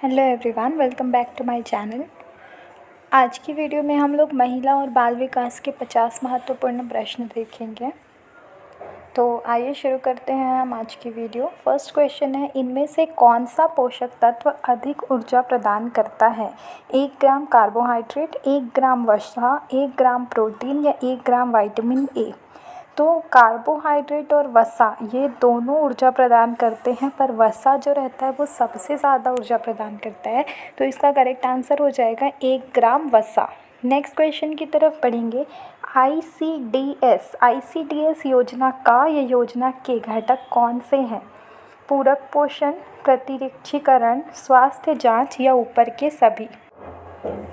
Hello everyone, welcome back to my channel. आज की video में हम लोग महिला और बाल विकास के 50 महत्वपूर्ण प्रश्न देखेंगे। तो आइए शुरू करते हैं हम आज की वीडियो। फर्स्ट क्वेश्चन है, इनमें से कौन सा पोषक तत्व अधिक ऊर्जा प्रदान करता है? 1 ग्राम कार्बोहाइड्रेट, 1 ग्राम वसा, 1 ग्राम प्रोटीन या 1 ग्राम विटामिन ए? तो कार्बोहाइड्रेट और वसा ये दोनों ऊर्जा प्रदान करते हैं, पर वसा जो रहता है वो सबसे ज़्यादा ऊर्जा प्रदान करता है। तो इसका करेक्ट आंसर हो जाएगा 1 ग्राम वसा। नेक्स्ट क्वेश्चन की तरफ बढ़ेंगे। आईसीडीएस योजना का या योजना के घटक कौन से हैं? पूरक पोषण, प्रतिरक्षीकरण, स्वास्थ्य जांच या ऊपर के सभी?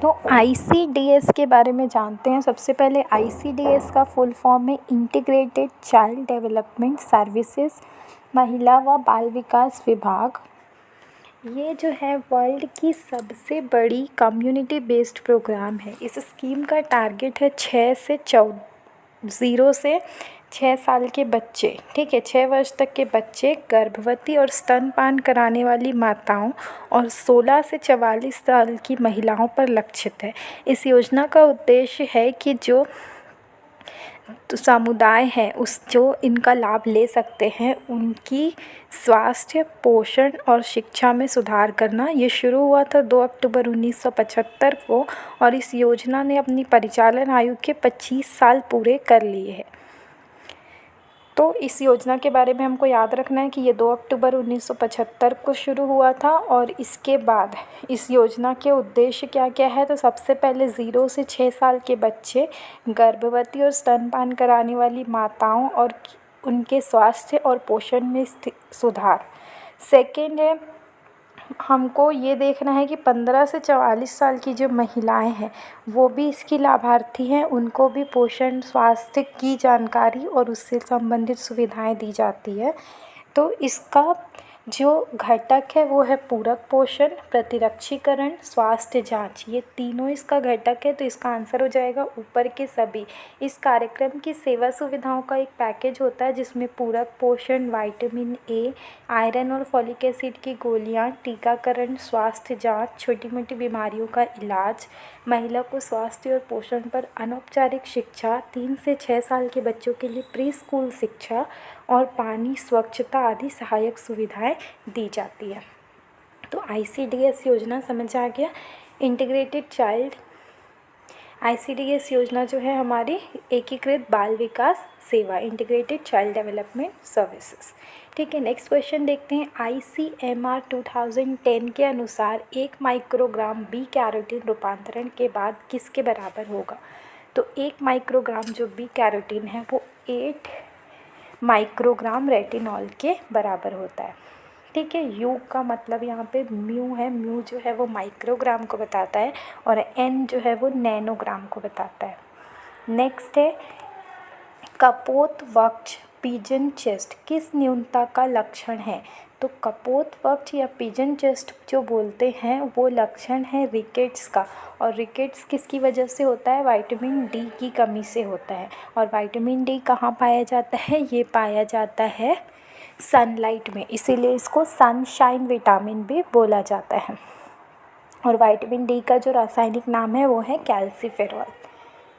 तो आईसीडीएस के बारे में जानते हैं। सबसे पहले आईसीडीएस का फुल फॉर्म है इंटीग्रेटेड चाइल्ड डेवलपमेंट सर्विसेज, महिला व बाल विकास विभाग। ये जो है वर्ल्ड की सबसे बड़ी कम्युनिटी बेस्ड प्रोग्राम है। इस स्कीम का टारगेट है 0 से 6 साल के बच्चे, ठीक है, 6 वर्ष तक के बच्चे, गर्भवती और स्तनपान कराने वाली माताओं और 16 से 44 साल की महिलाओं पर लक्षित है। इस योजना का उद्देश्य है कि जो समुदाय है जो इनका लाभ ले सकते हैं उनकी स्वास्थ्य, पोषण और शिक्षा में सुधार करना। ये शुरू हुआ था 2 अक्टूबर 1975 को और इस योजना ने अपनी परिचालन आयु के 25 साल पूरे कर लिए हैं। तो इस योजना के बारे में हमको याद रखना है कि ये 2 अक्टूबर 1975 को शुरू हुआ था और इसके बाद इस योजना के उद्देश्य क्या क्या है? तो सबसे पहले 0 से 6 साल के बच्चे, गर्भवती और स्तनपान कराने वाली माताओं और उनके स्वास्थ्य और पोषण में सुधार। सेकेंड है, हमको ये देखना है कि 15 से 44 साल की जो महिलाएं हैं वो भी इसकी लाभार्थी हैं, उनको भी पोषण, स्वास्थ्य की जानकारी और उससे संबंधित सुविधाएं दी जाती है। तो इसका जो घटक है वो है पूरक पोषण, प्रतिरक्षीकरण, स्वास्थ्य जांच, ये तीनों इसका घटक है। तो इसका आंसर हो जाएगा ऊपर के सभी। इस कार्यक्रम की सेवा सुविधाओं का एक पैकेज होता है जिसमें पूरक पोषण, विटामिन ए, आयरन और फॉलिक एसिड की गोलियां, टीकाकरण, स्वास्थ्य जांच, छोटी मोटी बीमारियों का इलाज, महिला को स्वास्थ्य और पोषण पर अनौपचारिक शिक्षा, 3 से 6 साल के बच्चों के लिए प्री स्कूल शिक्षा और पानी, स्वच्छता आदि सहायक सुविधाएं दी जाती है। तो आईसीडीएस योजना समझ आ गया। इंटीग्रेटेड चाइल्ड, आईसीडीएस योजना जो है हमारी एकीकृत बाल विकास सेवा, इंटीग्रेटेड चाइल्ड डेवलपमेंट सर्विसेज, ठीक है। नेक्स्ट क्वेश्चन देखते हैं। ICMR 2010 के अनुसार 1 माइक्रोग्राम बी कैरोटीन रूपांतरण के बाद किसके बराबर होगा? तो 1 माइक्रोग्राम जो बी कैरोटीन है वो 8 माइक्रोग्राम रेटिनॉल के बराबर होता है, ठीक है। यू का मतलब यहाँ पे म्यू है, म्यू जो है वो माइक्रोग्राम को बताता है और एन जो है वो नैनोग्राम को बताता है। नेक्स्ट है, कपोतवक्ष, पिजन चेस्ट किस न्यूनता का लक्षण है? तो कपोतवक्ष या पिजन चेस्ट जो बोलते हैं वो लक्षण है रिकेट्स का, और रिकेट्स किसकी वजह से होता है? विटामिन डी की कमी से होता है। और विटामिन डी कहाँ पाया जाता है? ये पाया जाता है सनलाइट में, इसीलिए इसको सनशाइन विटामिन भी बोला जाता है। और विटामिन डी का जो रासायनिक नाम है वो है कैल्सीफेरॉल।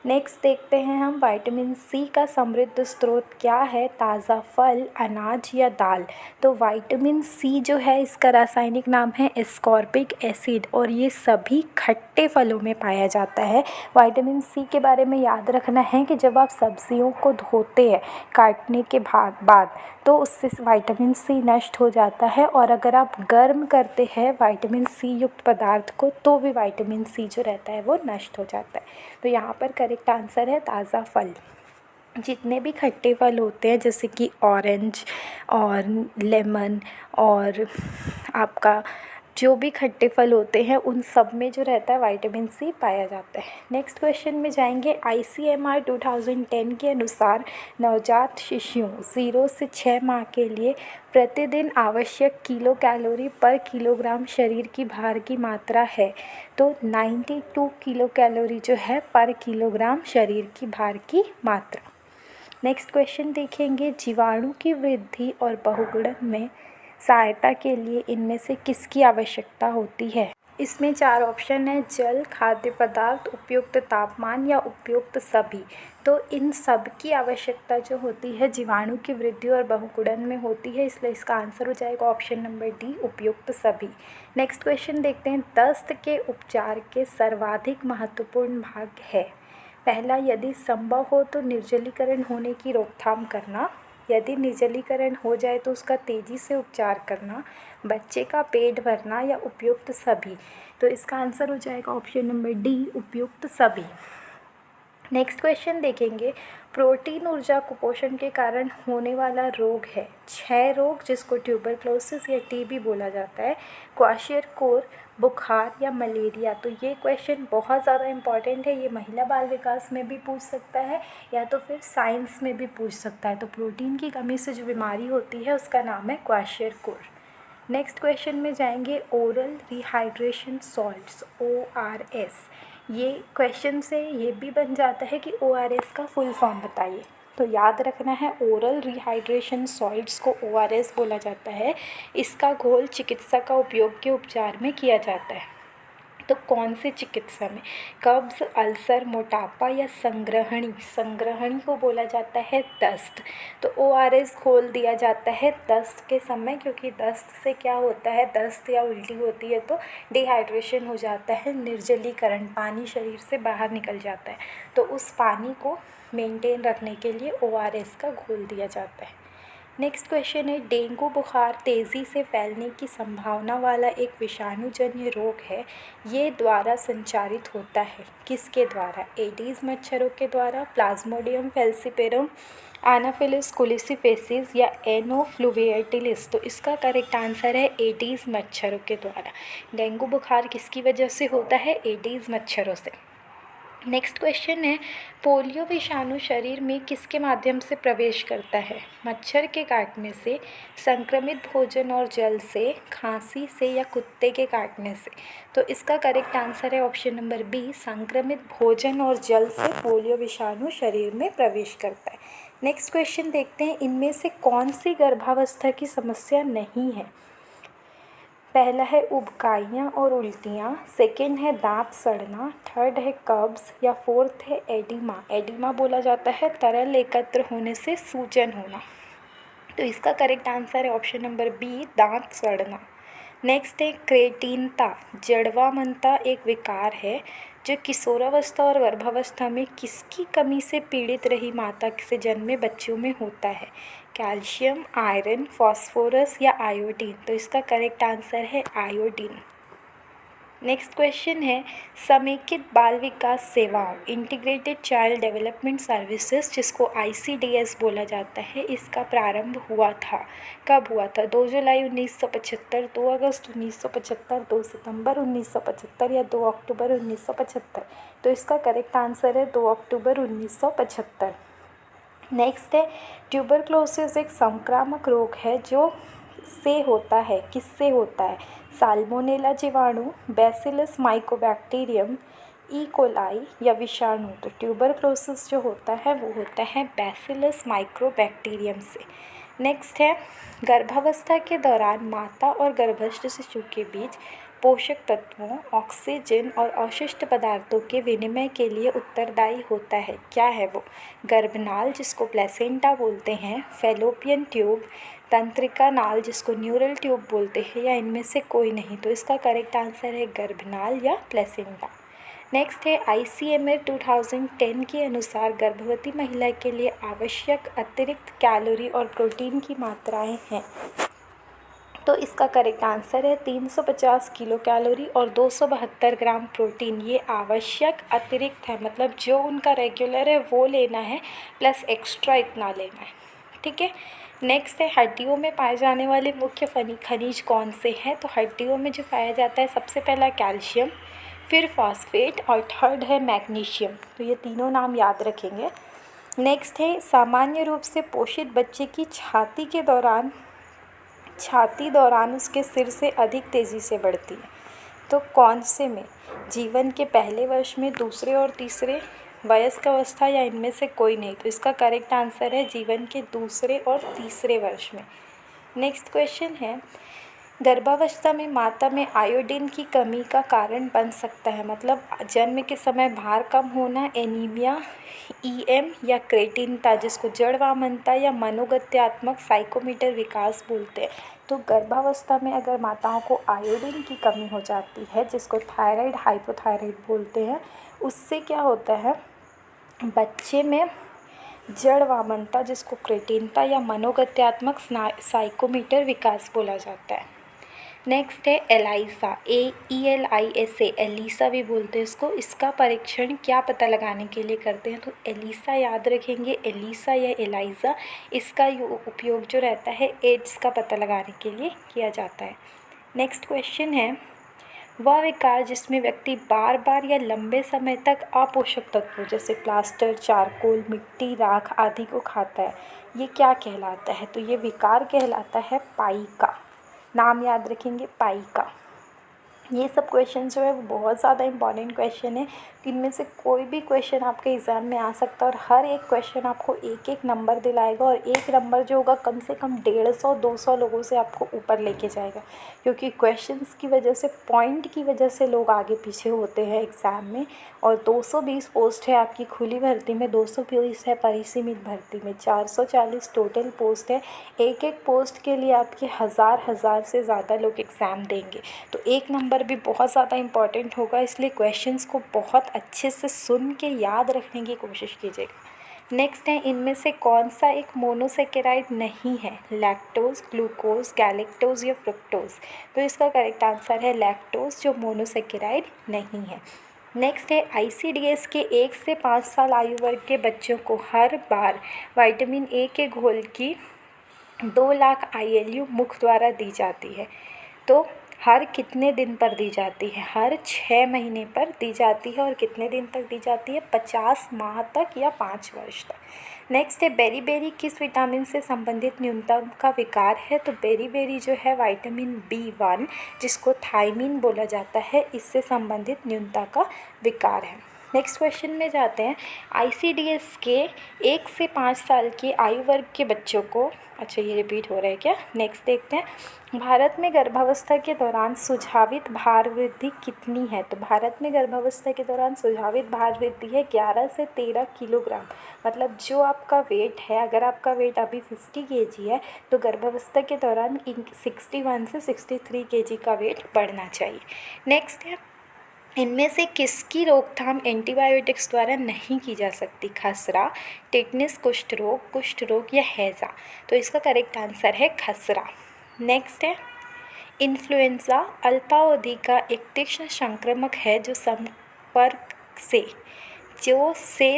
नेक्स्ट देखते हैं हम, विटामिन सी का समृद्ध स्रोत क्या है? ताज़ा फल, अनाज या दाल? तो विटामिन सी जो है इसका रासायनिक नाम है एस्कॉर्बिक एसिड और ये सभी खट्टे फलों में पाया जाता है। विटामिन सी के बारे में याद रखना है कि जब आप सब्जियों को धोते हैं काटने के बाद तो उससे विटामिन सी नष्ट हो जाता है, और अगर आप गर्म करते हैं विटामिन सी युक्त पदार्थ को तो भी विटामिन सी जो रहता है वो नष्ट हो जाता है। तो यहाँ पर करेक्ट आंसर है ताज़ा फल। जितने भी खट्टे फल होते हैं जैसे कि ऑरेंज और लेमन और आपका जो भी खट्टे फल होते हैं उन सब में जो रहता है विटामिन सी पाया जाता है। नेक्स्ट क्वेश्चन में जाएंगे। ICMR 2010 के अनुसार नवजात शिशुओं 0 से 6 माह के लिए प्रतिदिन आवश्यक किलो कैलोरी पर किलोग्राम शरीर की भार की मात्रा है। तो 92 किलो कैलोरी जो है पर किलोग्राम शरीर की भार की मात्रा। नेक्स्ट क्वेश्चन देखेंगे। जीवाणु की वृद्धि और बहुगुणन में सहायता के लिए इनमें से किसकी आवश्यकता होती है? इसमें 4 ऑप्शन है: जल, खाद्य पदार्थ, उपयुक्त तापमान या उपयुक्त सभी। तो इन सब की आवश्यकता जो होती है जीवाणु की वृद्धि और बहुगुणन में होती है, इसलिए इसका आंसर हो जाएगा ऑप्शन नंबर डी, उपयुक्त सभी। नेक्स्ट क्वेश्चन देखते हैं, दस्त के उपचार के सर्वाधिक महत्वपूर्ण भाग है। पहला, यदि संभव हो तो निर्जलीकरण होने की रोकथाम करना। यदि निर्जलीकरण हो जाए तो उसका तेज़ी से उपचार करना, बच्चे का पेट भरना या उपयुक्त सभी। तो इसका आंसर हो जाएगा ऑप्शन नंबर डी, उपयुक्त सभी। नेक्स्ट क्वेश्चन देखेंगे, प्रोटीन ऊर्जा कुपोषण के कारण होने वाला रोग है। 6 रोग जिसको ट्यूबरक्लोसिस या टीबी बोला जाता है, क्वाशियरकोर, बुखार या मलेरिया। तो ये क्वेश्चन बहुत ज़्यादा इंपॉर्टेंट है, ये महिला बाल विकास में भी पूछ सकता है या तो फिर साइंस में भी पूछ सकता है। तो प्रोटीन की कमी से जो बीमारी होती है उसका नाम है क्वाशियरकोर। नेक्स्ट क्वेश्चन में जाएंगे, ओरल रिहाइड्रेशन सॉल्ट्स, ORS। ये क्वेश्चन से ये भी बन जाता है कि ORS का फुल फॉर्म बताइए। तो याद रखना है, ओरल रिहाइड्रेशन सॉल्ट्स को ORS बोला जाता है। इसका घोल चिकित्सा का उपयोग के उपचार में किया जाता है। तो कौन से चिकित्सा में? कब्ज़, अल्सर, मोटापा या संग्रहणी। संग्रहणी को बोला जाता है दस्त। तो ORS घोल दिया जाता है दस्त के समय, क्योंकि दस्त से क्या होता है, दस्त या उल्टी होती है तो डिहाइड्रेशन हो जाता है, निर्जलीकरण, पानी शरीर से बाहर निकल जाता है। तो उस पानी को मेंटेन रखने के लिए ORS का घोल दिया जाता है। नेक्स्ट क्वेश्चन है, डेंगू बुखार तेज़ी से फैलने की संभावना वाला एक विषाणुजन्य रोग है। ये द्वारा संचारित होता है, किसके द्वारा? एडीज मच्छरों के द्वारा, प्लाज्मोडियम फैल्सिपेरम, एनाफिलिस कुलिसिफेसिस या एनोफ्लुविएटिलिस। तो इसका करेक्ट आंसर है एडीज मच्छरों के द्वारा। डेंगू बुखार किसकी वजह से होता है? एडीज मच्छरों से। नेक्स्ट क्वेश्चन है, पोलियो विषाणु शरीर में किसके माध्यम से प्रवेश करता है? मच्छर के काटने से, संक्रमित भोजन और जल से, खांसी से या कुत्ते के काटने से। तो इसका करेक्ट आंसर है ऑप्शन नंबर बी, संक्रमित भोजन और जल से पोलियो विषाणु शरीर में प्रवेश करता है। नेक्स्ट क्वेश्चन देखते हैं, इनमें से कौन सी गर्भावस्था की समस्या नहीं है? पहला है उबकाइयाँ और उल्टियाँ, सेकेंड है दांत सड़ना, थर्ड है कब्ज़ या फोर्थ है एडिमा। एडिमा बोला जाता है तरल एकत्र होने से सूजन होना। तो इसका करेक्ट आंसर है ऑप्शन नंबर बी, दांत सड़ना। नेक्स्ट है क्रेटीनता। जड़वामनता एक विकार है जो किशोरावस्था और गर्भावस्था में किसकी कमी से पीड़ित रही माता से जन्मे बच्चों में होता है? कैल्शियम, आयरन, फास्फोरस या आयोडीन। तो इसका करेक्ट आंसर है आयोडीन। नेक्स्ट क्वेश्चन है, समेकित बाल विकास सेवाओं, इंटीग्रेटेड चाइल्ड डेवलपमेंट सर्विसेज, जिसको ICDS बोला जाता है, इसका प्रारंभ हुआ था, कब हुआ था? 2 जुलाई 1975, 2 अगस्त 1975, 2 सितंबर 1975 या 2 अक्टूबर 1975। तो इसका करेक्ट आंसर है 2 अक्टूबर 1975। नेक्स्ट है, ट्यूबरक्लोसिस एक संक्रामक रोग है जो से होता है, किससे होता है? साल्मोनेला जीवाणु, बैसिलस माइकोबैक्टीरियम, ई कोलाई या विषाणु। तो ट्यूबरक्लोसिस जो होता है वो होता है बैसिलस माइक्रोबैक्टीरियम से। नेक्स्ट है, गर्भावस्था के दौरान माता और गर्भस्थ शिशु के बीच पोषक तत्वों, ऑक्सीजन और अवशिष्ट पदार्थों के विनिमय के लिए उत्तरदायी होता है, क्या है वो? गर्भनाल जिसको प्लेसेंटा बोलते हैं, फैलोपियन ट्यूब, तंत्रिका नाल जिसको न्यूरल ट्यूब बोलते हैं, या इनमें से कोई नहीं। तो इसका करेक्ट आंसर है गर्भनाल या प्लेसेंटा। नेक्स्ट है, ICMR 2010 के अनुसार गर्भवती महिला के लिए आवश्यक अतिरिक्त कैलोरी और प्रोटीन की मात्राएं हैं। तो इसका करेक्ट आंसर है 350 किलो कैलोरी और 272 ग्राम प्रोटीन। ये आवश्यक अतिरिक्त है, मतलब जो उनका रेगुलर है वो लेना है प्लस एक्स्ट्रा इतना लेना है, ठीक है। नेक्स्ट है, हड्डियों में पाए जाने वाले मुख्य खनिज कौन से हैं? तो हड्डियों में जो पाया जाता है सबसे पहला कैल्शियम, फिर फॉस्फेट और थर्ड है मैग्नीशियम। तो ये तीनों नाम याद रखेंगे। नेक्स्ट है, सामान्य रूप से पोषित बच्चे की छाती दौरान उसके सिर से अधिक तेज़ी से बढ़ती है। तो कौन से में? जीवन के पहले वर्ष में, दूसरे और तीसरे, वयस्क अवस्था या इनमें से कोई नहीं। तो इसका करेक्ट आंसर है जीवन के दूसरे और तीसरे वर्ष में। नेक्स्ट क्वेश्चन है, गर्भावस्था में माता में आयोडीन की कमी का कारण बन सकता है, मतलब जन्म के समय भार कम होना, एनीमिया, ईएम या क्रेटिनता जिसको जड़वामनता या मनोगत्यात्मक साइकोमीटर विकास बोलते हैं। तो गर्भावस्था में अगर माताओं को आयोडीन की कमी हो जाती है जिसको थायराइड हाइपोथायराइड बोलते हैं, उससे क्या होता है, बच्चे में जड़वामनता जिसको क्रेटिनता या मनोगत्यात्मक साइकोमीटर विकास बोला जाता है। नेक्स्ट है एलाइसा, ELISA, एलिसा भी बोलते हैं इसको। इसका परीक्षण क्या पता लगाने के लिए करते हैं, तो एलिसा याद रखेंगे, एलिसा या एलाइजा, इसका उपयोग जो रहता है एड्स का पता लगाने के लिए किया जाता है। नेक्स्ट क्वेश्चन है, वह विकार जिसमें व्यक्ति बार बार या लंबे समय तक अपोषक तत्वों जैसे प्लास्टर, चारकोल, मिट्टी, राख आदि को खाता है, ये क्या कहलाता है, तो ये विकार कहलाता है पाइका। नाम याद रखेंगे, पाइका। ये सब क्वेश्चन जो है वो बहुत ज़्यादा इंपॉर्टेंट क्वेश्चन है। इनमें से कोई भी क्वेश्चन आपके एग्ज़ाम में आ सकता है और हर एक क्वेश्चन आपको एक एक नंबर दिलाएगा और एक नंबर जो होगा कम से कम 150-200 लोगों से आपको ऊपर लेके जाएगा, क्योंकि क्वेश्चंस की वजह से, पॉइंट की वजह से लोग आगे पीछे होते हैं एग्ज़ाम में। और 220 पोस्ट है आपकी खुली भर्ती में, 220 है परिसीमित भर्ती में, 440 टोटल पोस्ट है। एक एक पोस्ट के लिए आपके हज़ार से ज़्यादा लोग एग्ज़ाम देंगे, तो एक नंबर भी बहुत ज़्यादा इम्पॉर्टेंट होगा, इसलिए क्वेश्चंस को बहुत अच्छे से सुन के याद रखने की कोशिश कीजिएगा। नेक्स्ट है, इनमें से कौन सा एक मोनोसेकेराइड नहीं है, लैक्टोज, ग्लूकोज, गैलेक्टोज या फ्रुक्टोज, तो इसका करेक्ट आंसर है लैक्टोज जो मोनोसेकेराइड नहीं है। नेक्स्ट है, ICDS के 1 से 5 साल आयु वर्ग के बच्चों को हर बार विटामिन ए के घोल की 2 लाख ILU मुख द्वारा दी जाती है, तो हर कितने दिन पर दी जाती है, हर 6 महीने पर दी जाती है और कितने दिन तक दी जाती है, 50 माह तक या 5 वर्ष तक। नेक्स्ट है, बेरीबेरी किस विटामिन से संबंधित न्यूनता का विकार है, तो बेरीबेरी जो है विटामिन B1 जिसको थायमीन बोला जाता है, इससे संबंधित न्यूनता का विकार है। नेक्स्ट क्वेश्चन में जाते हैं, ICDS के 1 से 5 साल के आयु वर्ग के बच्चों को, अच्छा ये रिपीट हो रहा है क्या, नेक्स्ट देखते हैं, भारत में गर्भावस्था के दौरान सुझावित भार वृद्धि कितनी है, तो भारत में गर्भावस्था के दौरान सुझावित भार वृद्धि है 11 से 13 किलोग्राम, मतलब जो आपका वेट है, अगर आपका वेट अभी 50 kg है तो गर्भावस्था के दौरान 61 से 63 kg का वेट बढ़ना चाहिए। नेक्स्ट है, इनमें से किसकी रोकथाम एंटीबायोटिक्स द्वारा नहीं की जा सकती, खसरा, टेटनस, कुष्ठ रोग या हैज़ा, तो इसका करेक्ट आंसर है खसरा। नेक्स्ट है, इन्फ्लुएंजा अल्पावधि का एक तीक्ष्ण संक्रामक है जो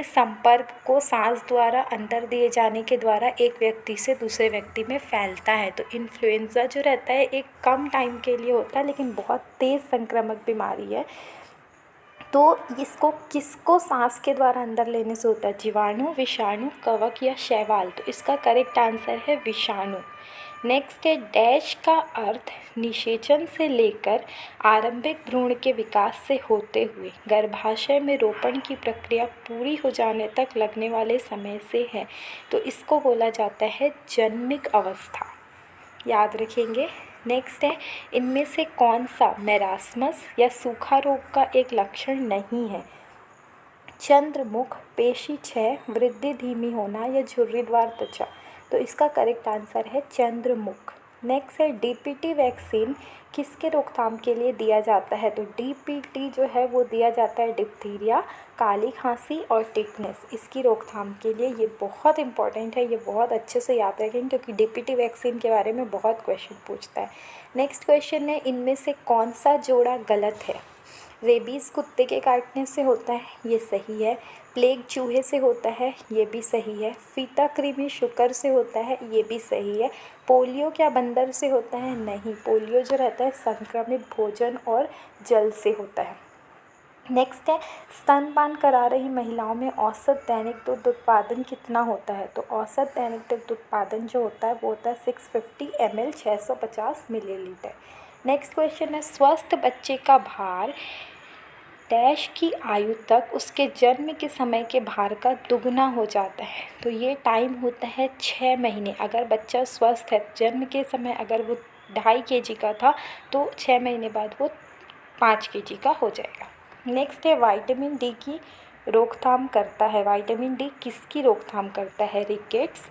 संपर्क को सांस द्वारा अंदर दिए जाने के द्वारा एक व्यक्ति से दूसरे व्यक्ति में फैलता है। तो इन्फ्लुएंजा जो रहता है एक कम टाइम के लिए होता है लेकिन बहुत तेज़ संक्रामक बीमारी है। तो इसको किसको सांस के द्वारा अंदर लेने से होता है, जीवाणु, विषाणु, कवक या शैवाल, तो इसका करेक्ट आंसर है विषाणु। नेक्स्ट है, डैश का अर्थ निषेचन से लेकर आरंभिक भ्रूण के विकास से होते हुए गर्भाशय में रोपण की प्रक्रिया पूरी हो जाने तक लगने वाले समय से है, तो इसको बोला जाता है जन्मिक अवस्था, याद रखेंगे। नेक्स्ट है, इनमें से कौन सा मेरास्मस या सूखा रोग का एक लक्षण नहीं है, चंद्रमुख, पेशी क्षय, वृद्धि धीमी होना या झुर्रीदार त्वचा, तो इसका करेक्ट आंसर है चंद्रमुख। नेक्स्ट है, DPT वैक्सीन किसके रोकथाम के लिए दिया जाता है, तो DPT जो है वो दिया जाता है डिप्थीरिया, काली खांसी और टिटनेस, इसकी रोकथाम के लिए। ये बहुत इंपॉर्टेंट है, ये बहुत अच्छे से याद रखेंगे क्योंकि DPT वैक्सीन के बारे में बहुत क्वेश्चन पूछता है। नेक्स्ट क्वेश्चन है, इनमें से कौन सा जोड़ा गलत है, रेबीज़ कुत्ते के काटने से होता है, ये सही है, प्लेग चूहे से होता है, ये भी सही है, फीता कृमि शुकर से होता है, ये भी सही है, पोलियो क्या बंदर से होता है, नहीं, पोलियो जो रहता है संक्रमित भोजन और जल से होता है। नेक्स्ट है, स्तनपान करा रही महिलाओं में औसत दैनिक दूध उत्पादन कितना होता है, तो औसत दैनिक दूध उत्पादन जो होता है वो होता है 650 ml 650 मिलीलीटर। नेक्स्ट क्वेश्चन है, स्वस्थ बच्चे का भार डैश की आयु तक उसके जन्म के समय के भार का दुगना हो जाता है। तो ये टाइम होता है 6 महीने। अगर बच्चा स्वस्थ है, जन्म के समय अगर वो 2.5 kg का था तो 6 महीने बाद वो 5 kg का हो जाएगा। नेक्स्ट है विटामिन डी की रोकथाम करता है। विटामिन डी किसकी रोकथाम करता है? रिकेट्स,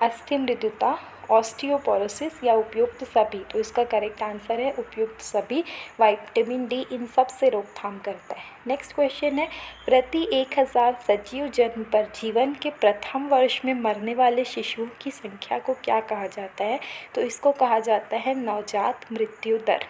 अस्थि मृदुता, ऑस्टियोपोरोसिस या उपयुक्त सभी। तो इसका करेक्ट आंसर है उपयुक्त सभी। विटामिन डी इन सब से रोकथाम करता है। नेक्स्ट क्वेश्चन है, प्रति 1000 सजीव जन्म पर जीवन के प्रथम वर्ष में मरने वाले शिशुओं की संख्या को क्या कहा जाता है? तो इसको कहा जाता है नवजात मृत्यु दर।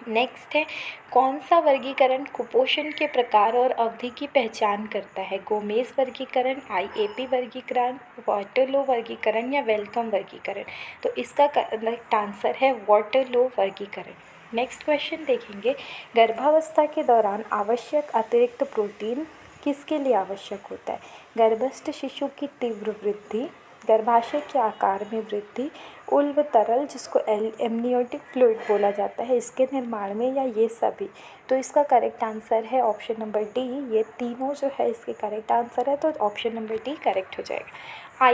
नेक्स्ट है, कौन सा वर्गीकरण कुपोषण के प्रकार और अवधि की पहचान करता है? गोमेज वर्गीकरण, आईएपी वर्गीकरण, वाटरलो वर्गीकरण या वेलकम वर्गीकरण। तो इसका करेक्ट आंसर है वाटरलो वर्गीकरण। नेक्स्ट क्वेश्चन देखेंगे, गर्भावस्था के दौरान आवश्यक अतिरिक्त प्रोटीन किसके लिए आवश्यक होता है? गर्भस्थ शिशु की तीव्र वृद्धि, गर्भाशय के आकार में वृद्धि, उल्व तरल जिसको एमनियोटिक फ्लूइड बोला जाता है इसके निर्माण में, या ये सभी। तो इसका करेक्ट आंसर है ऑप्शन नंबर डी। ये तीनों जो है इसके करेक्ट आंसर है, तो ऑप्शन नंबर डी करेक्ट हो जाएगा।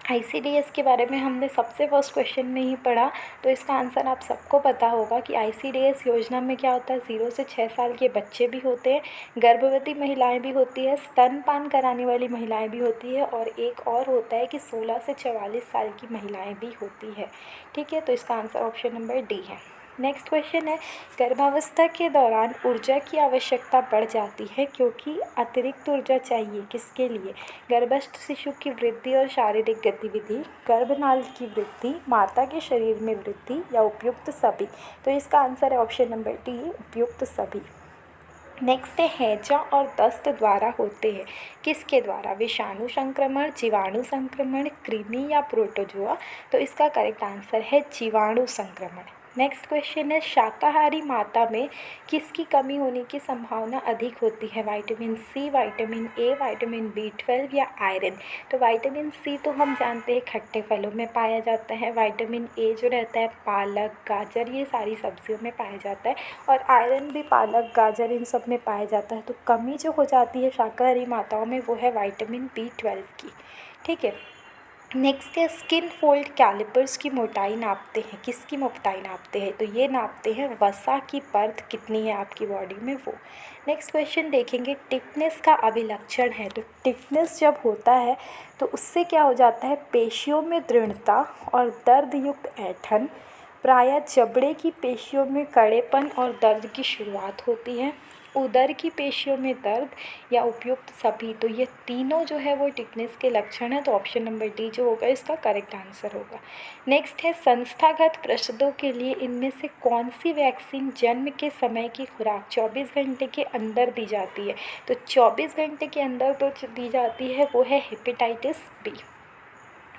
आईसीडीएस के बारे में हमने सबसे फर्स्ट क्वेश्चन में ही पढ़ा, तो इसका आंसर आप सबको पता होगा कि आईसीडीएस योजना में क्या होता है, 0 से 6 साल के बच्चे भी होते हैं, गर्भवती महिलाएं भी होती है, स्तनपान कराने वाली महिलाएं भी होती है, और एक और होता है कि 16 से 44 साल की महिलाएं भी होती है। ठीक है, तो इसका आंसर ऑप्शन नंबर डी है। नेक्स्ट क्वेश्चन है, गर्भावस्था के दौरान ऊर्जा की आवश्यकता बढ़ जाती है क्योंकि अतिरिक्त ऊर्जा चाहिए किसके लिए? गर्भस्थ शिशु की वृद्धि और शारीरिक गतिविधि, गर्भनाल की वृद्धि, माता के शरीर में वृद्धि या उपयुक्त सभी। तो इसका आंसर है ऑप्शन नंबर डी, उपयुक्त सभी। नेक्स्ट है, हैजा और दस्त द्वारा होते हैं किसके द्वारा? विषाणु संक्रमण, जीवाणु संक्रमण, कृमि या प्रोटोजोआ। तो इसका करेक्ट आंसर है जीवाणु संक्रमण। नेक्स्ट क्वेश्चन है, शाकाहारी माता में किसकी कमी होने की संभावना अधिक होती है? Vitamin C, vitamin A, vitamin B12 या आयरन। तो विटामिन सी तो हम जानते हैं खट्टे फलों में पाया जाता है, विटामिन ए जो रहता है पालक, गाजर, ये सारी सब्जियों में पाया जाता है, और आयरन भी पालक, गाजर इन सब में पाया जाता है। तो कमी जो हो जाती है शाकाहारी माताओं में वो है विटामिन B12 की। ठीक है, नेक्स्ट है, स्किन फोल्ड कैलिपर्स की मोटाई नापते हैं, किसकी मोटाई नापते हैं? तो ये नापते हैं वसा की परत कितनी है आपकी बॉडी में वो। नेक्स्ट क्वेश्चन देखेंगे, टिफनेस का अभिलक्षण है। तो टिफनेस जब होता है तो उससे क्या हो जाता है? पेशियों में दृढ़ता और दर्द युक्त ऐंठन, प्रायः जबड़े की पेशियों में कड़ेपन और दर्द की शुरुआत होती है, उदर की पेशियों में दर्द या उपयुक्त सभी। तो ये तीनों जो है वो टिफनेस के लक्षण है, तो ऑप्शन नंबर डी जो होगा इसका करेक्ट आंसर होगा। नेक्स्ट है, संस्थागत प्रसवों के लिए इनमें से कौन सी वैक्सीन जन्म के समय की खुराक 24 घंटे के अंदर दी जाती है? तो 24 घंटे के अंदर तो दी जाती है वो है हेपेटाइटिस बी।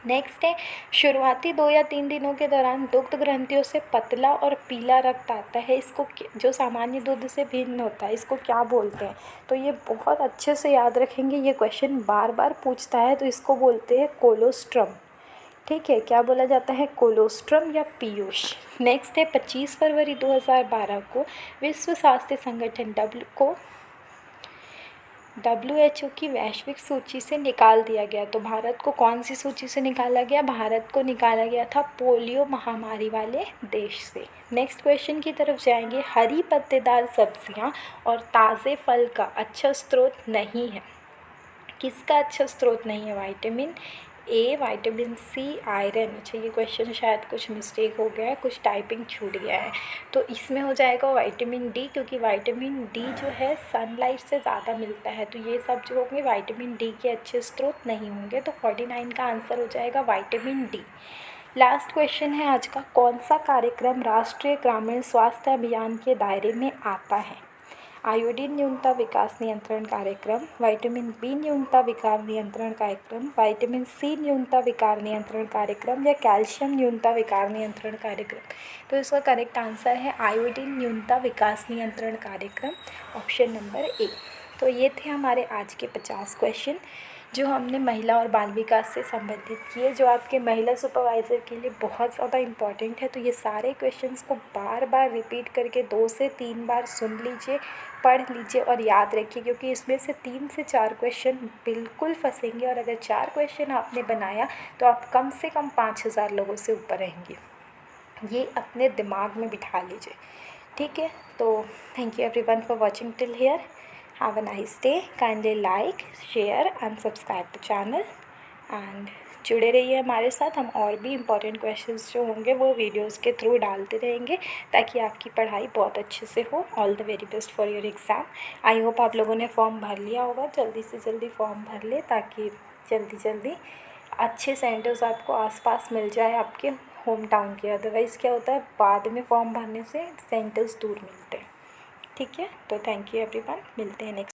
नेक्स्ट है, शुरुआती 2 या 3 दिनों के दौरान दुग्ध ग्रंथियों से पतला और पीला रक्त आता है, इसको जो सामान्य दूध से भिन्न होता है इसको क्या बोलते हैं? तो ये बहुत अच्छे से याद रखेंगे, ये क्वेश्चन बार बार पूछता है, तो इसको बोलते हैं कोलोस्ट्रम। ठीक है, क्या बोला जाता है? कोलोस्ट्रम या पीयूष। नेक्स्ट है, 25 फरवरी 2012 को विश्व स्वास्थ्य संगठन WHO की वैश्विक सूची से निकाल दिया गया। तो भारत को कौन सी सूची से निकाला गया? भारत को निकाला गया था पोलियो महामारी वाले देश से। नेक्स्ट क्वेश्चन की तरफ जाएंगे, हरी पत्तेदार सब्जियां और ताज़े फल का अच्छा स्रोत नहीं है, किसका अच्छा स्रोत नहीं है? Vitamin A, vitamin C, iron. अच्छा, ये क्वेश्चन शायद कुछ मिस्टेक हो गया है, कुछ टाइपिंग छूट गया है, तो इसमें हो जाएगा विटामिन डी, क्योंकि विटामिन डी जो है सनलाइट से ज़्यादा मिलता है, तो ये सब जो होंगे विटामिन डी के अच्छे स्रोत नहीं होंगे, तो 49 का आंसर हो जाएगा विटामिन डी। लास्ट क्वेश्चन है आज का, कौन सा कार्यक्रम राष्ट्रीय ग्रामीण स्वास्थ्य अभियान के दायरे में आता है? आयोडीन न्यूनता विकास नियंत्रण कार्यक्रम, विटामिन बी न्यूनता विकार नियंत्रण कार्यक्रम, विटामिन सी न्यूनता विकार नियंत्रण कार्यक्रम या कैल्शियम न्यूनता विकार नियंत्रण कार्यक्रम। तो इसका करेक्ट आंसर है आयोडीन न्यूनता विकास नियंत्रण कार्यक्रम, ऑप्शन नंबर ए। तो ये थे हमारे आज के 50 क्वेश्चन। जो हमने महिला और बाल विकास से संबंधित किए, जो आपके महिला सुपरवाइज़र के लिए बहुत ज़्यादा इम्पॉर्टेंट है। तो ये सारे क्वेश्चंस को बार बार रिपीट करके 2 से 3 बार सुन लीजिए, पढ़ लीजिए और याद रखिए, क्योंकि इसमें से 3 से 4 क्वेश्चन बिल्कुल फंसेंगे और अगर 4 क्वेश्चन आपने बनाया तो आप कम से कम 5000 लोगों से ऊपर रहेंगे। ये अपने दिमाग में बिठा लीजिए, ठीक है। तो thank you everyone for watching till here. Have a nice day. Kindly like, share and subscribe the channel and जुड़े रहिए हमारे साथ। हम और भी इम्पॉर्टेंट क्वेश्चंस जो होंगे वो वीडियोस के थ्रू डालते रहेंगे ताकि आपकी पढ़ाई बहुत अच्छे से हो। All the very best for your exam. I hope आप लोगों ने फॉर्म भर लिया होगा। जल्दी से जल्दी फॉर्म भर ले ताकि जल्दी अच्छे सेंटर्स आपको आसपास मिल जाए आपके होम टाउन के। अदरवाइज़ क्या होता है, बाद में फॉर्म भरने से सेंटर्स दूर मिलते हैं, ठीक है। तो थैंक यू एवरीवन, मिलते हैं नेक्स्ट